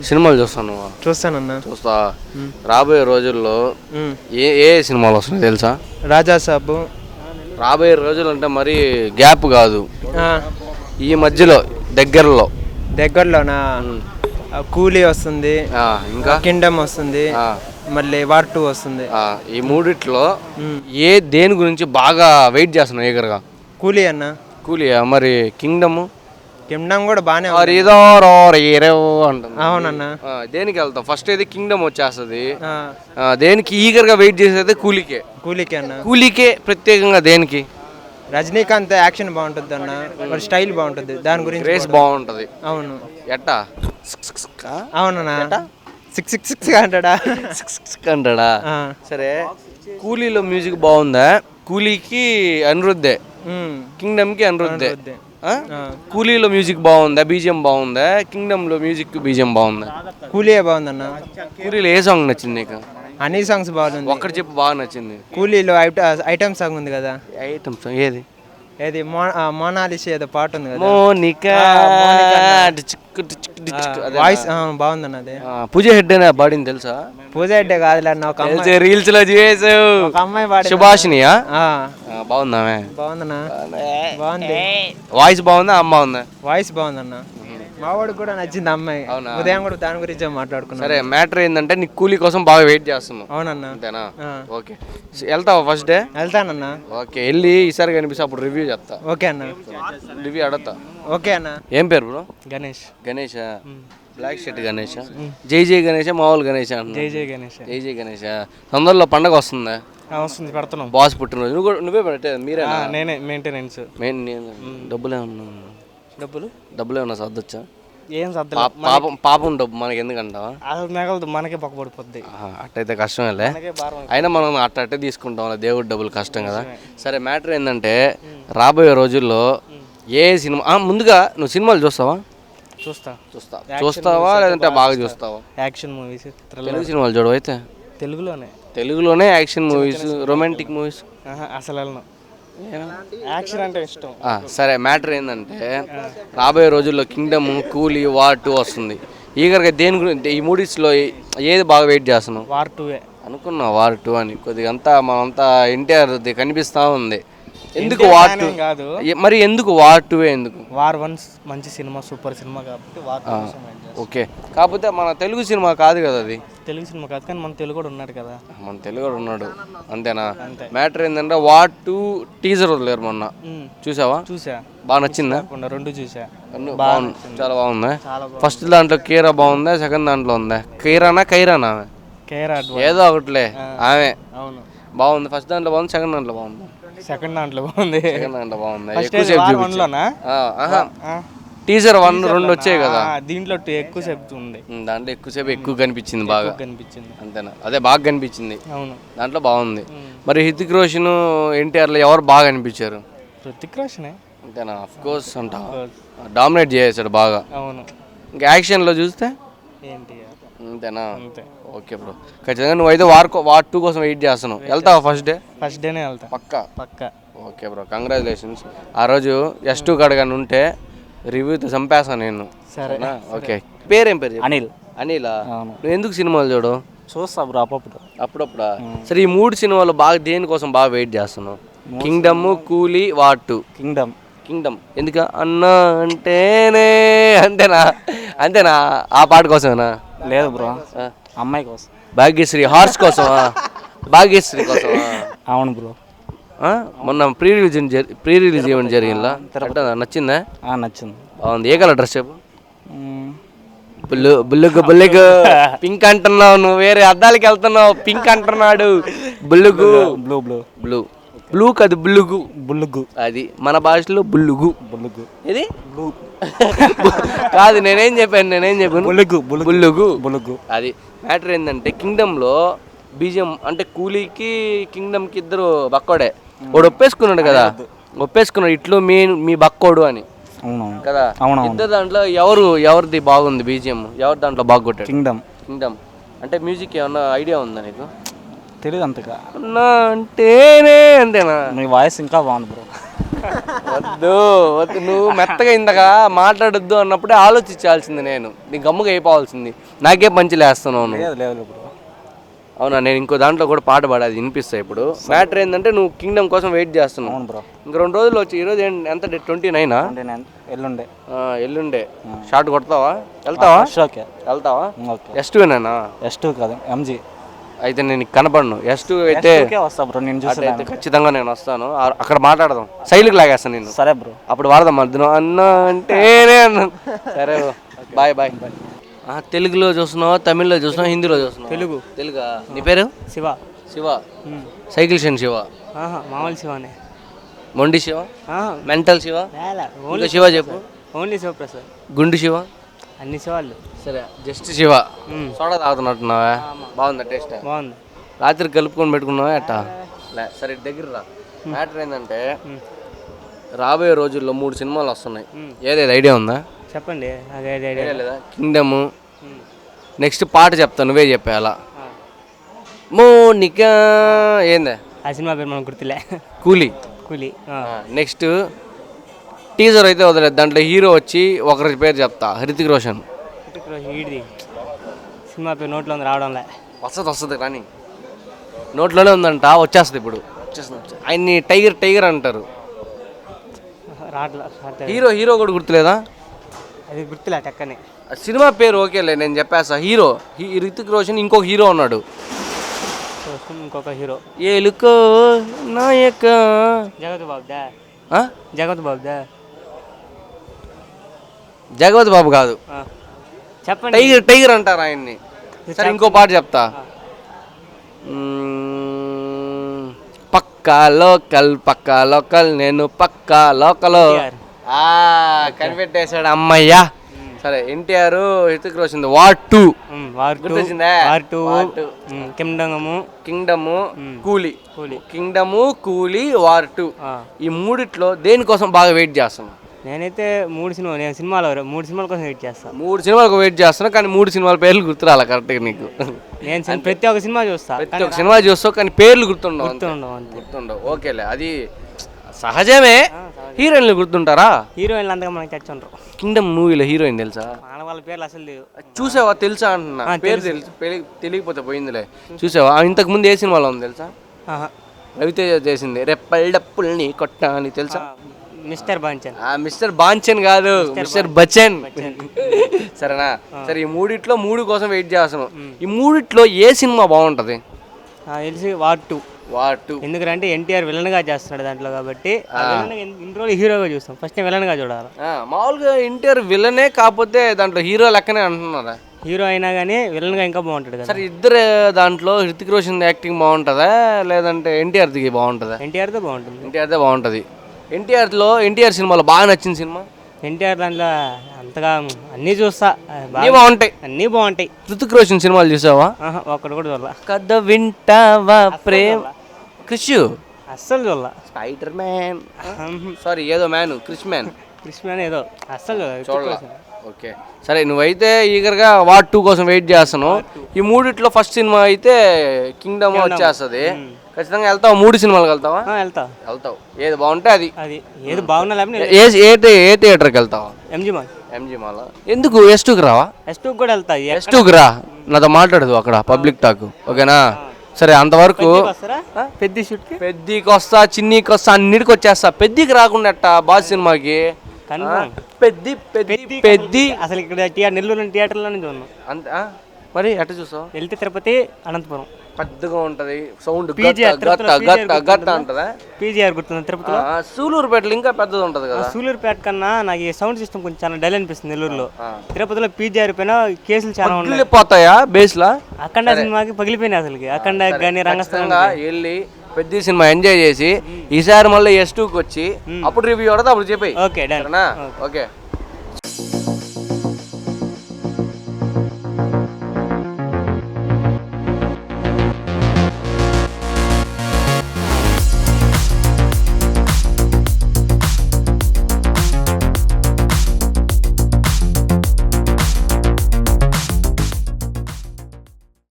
సినిమాలు చూస్తాను. చూస్తానన్నా. చూస్తా. రాబోయే రోజుల్లో ఏ సినిమాలు వస్తున్నాయి తెలుసా? రాజాసాబు. రాబోయే రోజులు అంటే మరి గ్యాప్ కాదు, ఈ మధ్యలో దగ్గరలోనా కూలీ వస్తుంది, ఇంకా కింగ్డమ్ వస్తుంది, మళ్ళీ వార్ 2 వస్తుంది. ఈ మూడిట్లో దేని గురించి బాగా వెయిట్ చేస్తున్నావు ఈగర్గా? కూలీ అన్న. కూలీయా? మరి కింగ్డమ్ కూడా బాగానే. అవునన్నా. దేనికి వెళ్తావు ఫస్ట్? అయితే కింగ్డమ్ వచ్చేస్తుంది. దేనికి ఈగర్ గా వెయిట్ చేసేది? కూలీకే అన్న. కూలీకే ప్రత్యేకంగా దేనికి? రజనీకాంత్ యాక్షన్ బాగుంటుంది అన్న, మరి స్టైల్ బాగుంటుంది, దాని గురించి రేస్ బాగుంటది. అవును. ఎట్టా? అవునన్నా. 666 అంటాడా? సరే, కూలీలో మ్యూజిక్ బాగుందా? కూలీకి అనిరుద్ధే, కింగ్డమ్ కి అనిరుద్ధే. కూలీలో మ్యూజిక్ బాగుందా? బీజిఎం బాగుందా? కింగ్డమ్ లో మ్యూజిక్ బీజిఎం బాగుందా? కూలీయే బాగుందన్న. కూలీలో ఏ సాంగ్ నచ్చింది నీకు? అన్ని సాంగ్స్ బాగుంది. ఒక్కటి చెప్పు బాగా నచ్చింది. కూలీలో ఐటమ్ సాంగ్ ఉంది కదా. ఐటమ్ సాంగ్ ఏది? మోనాలిసా ఏదో పాట ఉంది కదా, మోనికా. వాయిస్ బాగుందన్న. అదే పూజ హెడ్ అనే పాడింది తెలుసా? పూజ హెడ్ కాదులే అన్న, ఒక అమ్మాయి రీల్స్ లో చేసావు. ఒక అమ్మాయి పాడింది. సుభాషినియా? బాగుందన్న. బాగుంది. వాయిస్ బాగుందా? అమ్మ బాగుందా? వాయిస్ బాగుందన్న. మావాడికి కూడా నచ్చింది అమ్మాయి. ఉదయం కూడా దాని గురించి మాట్లాడుకున్నా. సరే, మ్యాటర్ ఏంటంటే నీ కూలీ కోసం బాగా వెయిట్ చేస్తున్నావు. అవునన్నా. అంతేనా? ఓకే. వెళ్తావా ఫస్ట్ డే? వెళ్తానన్నా. ఓకే, వెళ్ళి ఈసారి కనిపిస్తే అప్పుడు రివ్యూ చెప్తా. ఓకే అన్న. రివ్యూ అడతా. ఓకే అన్న. ఏం పేరు bro? Ganesh. Black shirt Ganesh. జై గణేష్, మామూలు గణేష్? జై గణేష్. తొందరలో పండగ వస్తుందా? వస్తుంది, పెడుతున్నాం. బాస్ పుట్టినరోజు నువ్వే పెట్టే? మీరే? నేనే మెయింటెనెన్స్. డబ్బులు ఏమన్నా సర్దొచ్చా? ఏం పాపం డబ్బు మనకి ఎందుకంటావా? మనకే పక్కపడిపోద్ది. అట్టయితే కష్టమేలే. అయినా మనం అట్టే తీసుకుంటాం, దేవుడి డబ్బులు కష్టం కదా. సరే, మ్యాటర్ ఏంటంటే రాబోయే రోజుల్లో ఏ సినిమా ముందుగా నువ్వు సినిమాలు చూస్తావా? చూస్తావా లేదంటే బాగా చూస్తావా? యాక్షన్ మూవీస్, తెలుగు సినిమాలు చూడవు అయితే? తెలుగులోనే యాక్షన్ మూవీస్, రొమాంటిక్ మూవీస్ అసలు యాక్షన్ అంటే ఇష్టం. సరే, మ్యాటర్ ఏంటంటే రాబోయే రోజుల్లో కింగ్డమ్, కూలీ, వార్ 2 వస్తుంది. ఈగర్గా దేని గురించి ఈ మూవీస్లో ఏది బాగా వెయిట్ చేస్తున్నావు? వార్ 2 అనుకున్నా, వార్ 2 అని. కొద్దిగా మనంతా ఎన్టీఆర్ కానిపిస్తా ఉంది. ఎందుకు వార్ 2 కాదు? మరి ఎందుకు వార్ 2? ఎందుకు? వార్ 1 మంచి సినిమా, సూపర్ సినిమా కాబట్టి వార్ 2. ఓకే, కాకపోతే మన తెలుగు సినిమా కాదు కదా అది. తెలుగు సినిమా కాదు కానీ మన తెలుగు కూడా ఉన్నాడు కదా. మన తెలుగు కూడా ఉన్నాడు, అంతేనా? మ్యాటర్ ఏంటంటే వార్ 2 టీజర్ వదిలేరు మొన్న. చూసా. బాగా నచ్చిందా? 2 చూసా. చాలా బాగుందా? ఫస్ట్ దాంట్లో కీరా బాగుందా? సెకండ్ దాంట్లో ఉందా? కైరానా ఏదో ఒకటిలే ఆమె. అవును, బాగుంది. ఫస్ట్ దాంట్లో బాగుంది, సెకండ్ దాంట్లో బాగుంది. సెకండ్ దాంట్లో బాగుంది. టీజర్ 1, 2 వచ్చాయి కదా, దీంట్లో ఎక్కువసేపు ఉంది. దాంట్లో ఎక్కువ కనిపించింది, బాగా కనిపించింది. అంతేనా? అదే బాగా కనిపించింది. అవును, దాంట్లో బాగుంది. మరి హృతిక్ రోషన్, ఎన్టీఆర్లో ఎవరు బాగా అనిపించారు? హృతిక్ రోషనే. అంతేనా? ఆఫ్ కోర్స్ అంటా, డామినేట్ చేసాడు బాగా. అవును. ఇంకా యాక్షన్లో చూస్తే అంతేనా? ఓకే బ్రో, ఖచ్చితంగా నువ్వైతే వార్ 2 కోసం వెయిట్ చేస్తున్నావు. వెళ్తావా ఫస్ట్ డే? ఫస్ట్ డేనే వెళ్తా. పక్కా. Okay bro, congratulations. ఆ రోజు S2 కడగాని ఉంటే రివ్యూతో చంపేస్తాను నేను. సరేనా? ఓకే. పేరేం పేరు? అనిల్. నువ్వు ఎందుకు సినిమాలు చూడు? చూస్తా బ్రో, అప్పుడప్పుడా? సరే, ఈ 3 సినిమాలు బాగా దేనికోసం బాగా వెయిట్ చేస్తున్నావు? కింగ్డమ్, కూలీ, వార్ 2. కింగ్డమ్ ఎందుకు అన్నా అంటేనే? అంతేనా? ఆ పాట కోసమేనా? లేదు బ్రో, అమ్మాయి కోసం. భాగ్యశ్రీ హార్స్ కోసమా? భాగ్యశ్రీ కోసమా? అవును బ్రో. మొన్న ప్రీ రిలీజ్ ఈవెంట్ జరిగిందా? నచ్చిందా? నచ్చింది. బాగుంది. ఏ కలర్ డ్రెస్ చెప్పు? బుల్లుగు. పింక్ అంటున్నావు నువ్వు, వేరే అద్దాలకి వెళ్తున్నావు. పింక్ అంటున్నాడు. బ్లూ కాదు, బుల్లుగు. అది మన భాషలో బుల్లుగు. ఇది కాదు. నేనేం చెప్పాను? బుల్లుగు. అది మ్యాటర్ ఏంటంటే కింగ్డమ్లో బీజియం అంటే కూలీకి కింగ్డమ్కి ఇద్దరు బక్కోడే. వాడు ఒప్పేసుకున్నాడు కదా, ఇట్లు మీ బక్కోడు అని కదా. ఇద్దరు దాంట్లో ఎవరిది బాగుంది బీజియం? ఎవరు దాంట్లో బాగా కొట్టాడు? కింగ్డమ్. అంటే మ్యూజిక్ ఏమన్నా ఐడియా ఉందా నీకు? తెలియదు అంతగా. అంటేనే అంతేనా? మీ వాయిస్ ఇంకా బాగుంది బ్రో. వద్దు వద్దు, నువ్వు మెత్తగా ఇంతగా మాట్లాడొద్దు అన్నప్పుడే ఆలోచించాల్సింది, నేను నీ గమ్ముగా అయిపోవాల్సింది. నాకే పంచి లేస్తున్నావు నువ్వు. లేదు బ్రో. అవునా, నేను ఇంకో దాంట్లో కూడా పాట పాడేది వినిపిస్తాయి. ఇప్పుడు మ్యాటర్ ఏంటంటే నువ్వు కింగ్డమ్ కోసం వెయిట్ చేస్తున్నావు. అవును బ్రో. ఇంక 2 రోజులు వచ్చి ఈరోజు ఎంత డేట్ 29 ఎల్లుండే. ఎల్లుండే షార్ట్ కొడతావా? వెళ్తావా? ఓకే వెళ్తావా? ఓకే. S2నేనా? S2 కాదు MG. అయితే నేను నీకు కనపడను. S2 అయితే వస్తా బ్రో, నేను చూసి అయితే ఖచ్చితంగా నేను వస్తాను. అక్కడ మాట్లాడదాం, శైలికి లాగేస్తాను నేను. సరే బ్రో. అప్పుడు వాడదాం మధ్యలో అన్న అంటేనే అన్నాను. సరే బాయ్ బాయ్. తెలుగులో చూస్తున్నావా, తమిళ్లో చూస్తున్నావా, హిందీలో చూస్తున్నావా? తెలుగా. నీ పేరు? శివ. శివ. సైకిల్ షన్ శివ? మామూలు శివనే. మొండి శివ? మెంటల్ శివ? ఇంకా శివ చెప్పు. ఓన్లీ శివప్రసాద్. గుండు శివ? అన్ని శివాళ్ళు. సరే జస్ట్ శివ. సోడా తాగుతున్నట్టున్నావా? బాగుందా టేస్ట్? బాగుంది. రాత్రి కలుపుకొని పెట్టుకున్నావా ఎట్టా? సరే దగ్గర రా. మ్యాటర్ ఏంటంటే రాబోయే రోజుల్లో 3 సినిమాలు వస్తున్నాయి. ఏదేది ఐడియా ఉందా? చెప్పండి. ఐడియా లేదా? కింగ్డమ్. నెక్స్ట్ పాట చెప్తా, నువ్వే చెప్పేయాలా. మోనికా ఏందా ఆ సినిమా పేరు మనకు గుర్తులే. కూలీ. కూలీ. నెక్స్ట్ టీజర్ అయితే వదలేదు, దాంట్లో హీరో వచ్చి ఒకరి పేరు చెప్తా, హృతిక్ రోషన్. ఈడిది సినిమా పేరు నోట్లో ఉంది, రావడంలే. వస్తుంది కానీ నోట్లోనే ఉందంట, వచ్చేస్తుంది ఇప్పుడు. వచ్చేస్తుంది. ఆయన్ని టైగర్ అంటారు. రావట్లే. హీరో కూడా గుర్తులేదా? అది గుర్తులే టక్కని. సినిమా పేరు ఓకేలే, నేను చెప్పేస్తా. హీరో హృతిక్ రోషన్, ఇంకొక హీరో ఉన్నాడు. ఇంకొక హీరో ఏలుకో నాయక. జగత్ బాబుదా? ఆ? జగత్ బాబుదా? జగవత్ బాబు కాదు. చెప్పండి. టైగర్ అంటారు ఆయన్ని. సరే ఇంకో పాట చెప్తా. పక్కా లోకల్ నేను పక్కా లోకల్. కనిపెట్టేశాడు అమ్మయ్యా. సరే ఎన్టీఆర్, హృతిక్ రోషన్, వార్ 2. కింగ్డమ్, కూలీ, వార్ 2. ఈ మూడిట్లో దేనికోసం బాగా వెయిట్ చేస్తున్నాను? నేనైతే 3 సినిమాల కోసం వెయిట్ చేస్తాను. 3 సినిమాలకు వెయిట్ చేస్తున్నా, కానీ 3 సినిమాల పేర్లు గుర్తురాలా కరెక్ట్గా నీకు? నేను ప్రతి ఒక్క సినిమా చూస్తాను. ప్రతి ఒక్క సినిమా చూస్తావు, కానీ పేర్లు గుర్తుండవు. ఓకేలే, అది సహజమే. హీరోయిన్లు గుర్తుంటారా? హీరోయిన్లు అంతగా మనకి టచ్ ఉండరు. కింగ్డమ్ మూవీలో హీరోయిన్ తెలుసా? వాళ్ళ పేర్లు అసలు చూసావా? తెలుసా అంటున్నా. పేరు తెలుసు, తెలియకపోతే పోయిందిలే. చూసావా? ఇంతకు ముందు ఏ సినిమాలో ఉంది తెలుసా? రవితేజ చేసింది, రెప్పల్డప్పుల్ని కొట్టా అని. తెలుసా? మిస్టర్ బాంచన్. మిస్టర్ బాంచన్ కాదు, మిస్టర్ బచ్చన్. సరేనా? సరే ఈ మూడిట్లో 3 కోసం వెయిట్ చేస్తున్నాం. ఈ మూడిట్లో ఏ సినిమా బాగుంటది? తెలిసి వార్ 2. ఎందుకంటే ఎన్టీఆర్ విలన్ గా చేస్తున్నాడు దాంట్లో, కాబట్టి ఇన్ని రోజులు హీరోగా చూస్తాం. ఫస్ట్ విలన్ గా చూడాలి. మామూలుగా ఎన్టీఆర్ విలనే, కాకపోతే దాంట్లో హీరో లెక్కనే అంటున్నారా? హీరో అయినా కానీ విలన్ గా ఇంకా బాగుంటాడు కదా. సరే ఇద్దరు దాంట్లో హృతిక్ రోషన్ యాక్టింగ్ బాగుంటుందా, లేదంటే ఎన్టీఆర్ది బాగుంటుందా? ఎన్టీఆర్దే బాగుంటుంది. బాగుంటుంది. ఎన్టీఆర్ సినిమాలో బాగా నచ్చిన సినిమా? ఎన్టీఆర్ దాంట్లో అంతగా అన్నీ చూస్తా, అన్నీ బాగుంటాయి. హృతిక్ రోషన్ సినిమాలు చూసావా? ఒక్కడు కూడా చూడాల. కథ వింటావా ప్రేమ్? క్రిష్ అస్సలు చూడాల. స్పైడర్ మ్యాన్, సారీ ఏదో మ్యాన్, క్రిష్ మ్యాన్ ఏదో అస్సలు చూడాల. ఓకే సరే, నువ్వైతే ఈగర్గా వార్ 2 కోసం వెయిట్ చేస్తాను. ఈ మూడిట్లో ఫస్ట్ సినిమా అయితే కింగ్డమ్ వచ్చేస్తుంది. ఖచ్చితంగా వెళ్తావు? 3 సినిమాలకు వెళ్తావా? వెళ్తావు. ఏది బాగుంటే అది. ఏది బాగున్నా ఏ థియేటర్కి వెళ్తావా? MG mall. ఎందుకు S2కి రావా? S2 కూడా వెళ్తా. S2కి రా, నాతో మాట్లాడదు అక్కడ పబ్లిక్ టాక్. ఓకేనా? సరే అంతవరకు. పెద్దకి వస్తా, చిన్నీకి వస్తా, అన్నిటికి వచ్చేస్తా. పెద్దకి రాకుండా ఎట్టా బాస్ సినిమాకి? పెద్ది అసలు ఇక్కడ నెల్లూరు థియేటర్లోనే చూడను. అంతే మరి ఎట్ట చూసావు? వెళ్తే తిరుపతి, అనంతపురం పెద్దగా ఉంటది సౌండ్, గట్ట ఉంటదా? పీజీఆర్ గుర్తుంది తిరుపతిలో. సూలూరుపేటలో ఇంకా పెద్దది ఉంటది కదా. సూలూరుపేట కన్నా నాకు ఈ సౌండ్ సిస్టమ్ కొంచెం చాలా డల్ అనిపిస్తుంది నెల్లూరులో. తిరుపతిలో పీజీఆర్ పైన కేసులు చాలా పగిలిపోతాయా బేస్ లా? అఖండ సినిమాకి పగిలిపోయినాయి అసలుకి. అఖండ కానీ రంగస్థలంగా వెళ్ళి పెద్ద సినిమా ఎంజాయ్ చేసి ఈసారి మళ్ళీ S2కి వచ్చి అప్పుడు రివ్యూ అప్పుడు చెప్పి. ఓకే. ఓకే.